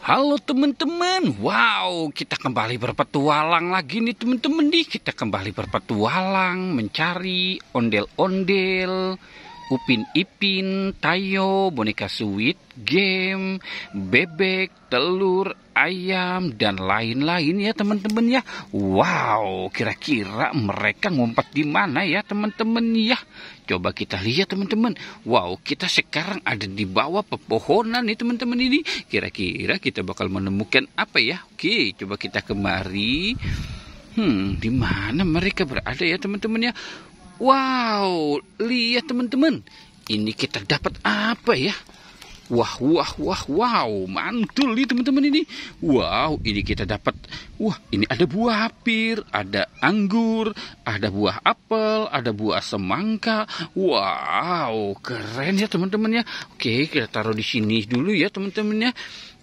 Halo teman-teman, wow, kita kembali berpetualang lagi nih teman-teman nih. Kita kembali berpetualang mencari ondel-ondel, Upin Ipin, Tayo, boneka Sweet Game, bebek, telur, ayam, dan lain-lain ya teman-teman ya. Wow, kira-kira mereka ngumpet di mana ya teman-teman ya? Coba kita lihat teman-teman. Wow, kita sekarang ada di bawah pepohonan nih teman-teman ini. Kira-kira kita bakal menemukan apa ya? Oke, coba kita kemari. Di mana mereka berada ya teman-teman ya? Wow, lihat teman-teman. Ini kita dapat apa ya? Wah, wow, mantul nih teman-teman ini. Wow, ini kita dapat, ini ada buah pir, ada anggur, ada buah apel, ada buah semangka. Wow, keren ya teman-teman ya. Oke, kita taruh di sini dulu ya teman-teman ya.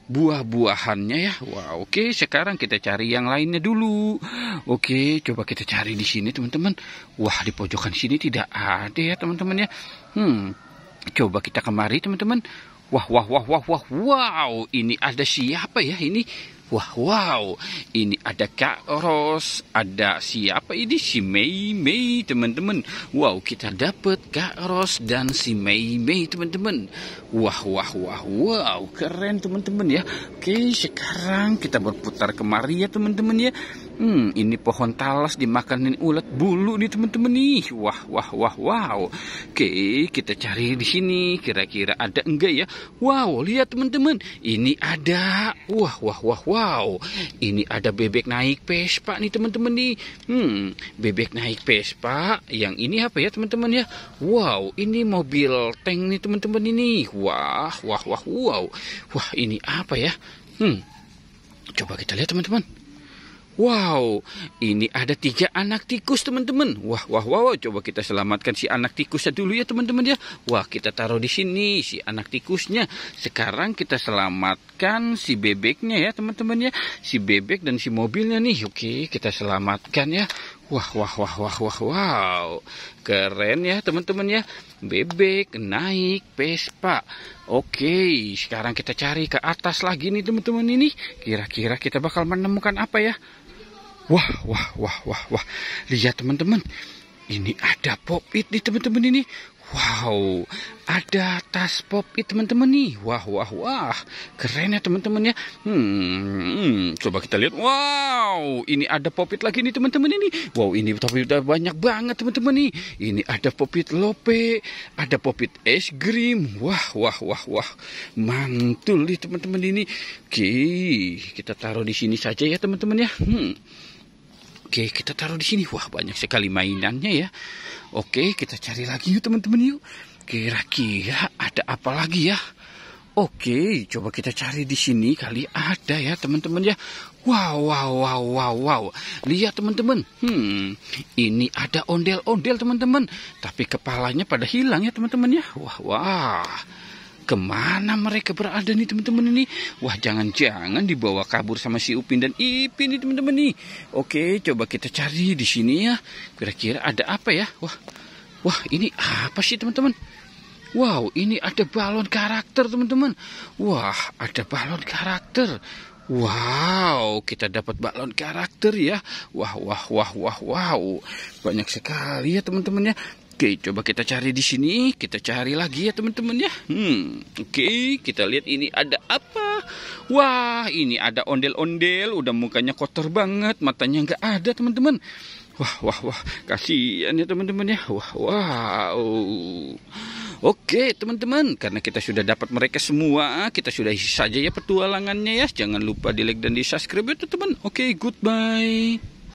Buah-buahannya ya. Wah, oke, sekarang kita cari yang lainnya dulu. Oke, coba kita cari di sini teman-teman. Wah, di pojokan sini tidak ada ya teman-teman ya. Coba kita kemari teman-teman. Wow, ini ada siapa ya ini? Wow, ini ada Kak Ros, ada siapa ini? Si Mei teman-teman. Wow, kita dapat Kak Ros dan si Mei teman-teman. Wow, keren teman-teman ya. Oke, sekarang kita berputar kemari ya teman-teman ya. Ini pohon talas dimakanin ulat bulu nih teman-teman nih. Wow. Oke, kita cari di sini. Kira-kira ada enggak ya? Wow, lihat teman-teman. Ini ada. Wow. Ini ada bebek naik Vespa nih teman-teman nih. Bebek naik Vespa. Yang ini apa ya teman-teman ya? Wow, ini mobil tank nih teman-teman ini. Wow. Wah, ini apa ya? Coba kita lihat teman-teman. Wow, ini ada 3 anak tikus teman-teman. Wow, coba kita selamatkan si anak tikusnya dulu ya teman-teman ya. Wah, kita taruh di sini si anak tikusnya. Sekarang kita selamatkan si bebeknya ya teman-teman ya. Si bebek dan si mobilnya nih. Oke, kita selamatkan ya. Wow. Keren ya teman-teman ya. Bebek naik Vespa. Oke, sekarang kita cari ke atas lagi nih teman-teman ini. Kira-kira kita bakal menemukan apa ya? Wah. Lihat teman-teman. Ini ada pop-it nih teman-teman ini. Wow, ada tas pop-it teman-teman nih. Wah. Keren ya teman-teman ya. Coba kita lihat. Wow, ini ada pop-it lagi nih teman-teman ini. Wow, ini pop-it udah banyak banget teman-teman nih. Ini ada pop-it lope, ada pop-it es krim. Wah. Mantul nih teman-teman ini. Oke, kita taruh di sini saja ya teman-teman ya. Oke, kita taruh di sini. Wah, banyak sekali mainannya ya. Oke, kita cari lagi yuk teman-teman yuk. Kira-kira ada apa lagi ya? Oke, coba kita cari di sini kali ada ya teman-teman ya. Wow. Lihat teman-teman. Ini ada ondel-ondel teman-teman. Tapi kepalanya pada hilang ya teman-teman ya. Wah. Kemana mereka berada nih teman-teman ini? Wah, jangan-jangan dibawa kabur sama si Upin dan Ipin nih teman-teman nih. Oke, coba kita cari di sini ya. Kira-kira ada apa ya? Wah, ini apa sih teman-teman? Wow, ini ada balon karakter teman-teman. Wah, ada balon karakter. Wow, kita dapat balon karakter ya. Wow. Banyak sekali ya teman-teman ya. Oke, coba kita cari di sini. Kita cari lagi ya teman-teman ya. Oke, kita lihat ini ada apa. Wah, ini ada ondel-ondel. Udah mukanya kotor banget. Matanya nggak ada teman-teman. Wah. Kasihan ya teman-teman ya. Wow. Oke teman-teman, karena kita sudah dapat mereka semua, kita sudah isi saja ya petualangannya ya. Jangan lupa di like dan di subscribe ya teman-teman. Oke, goodbye.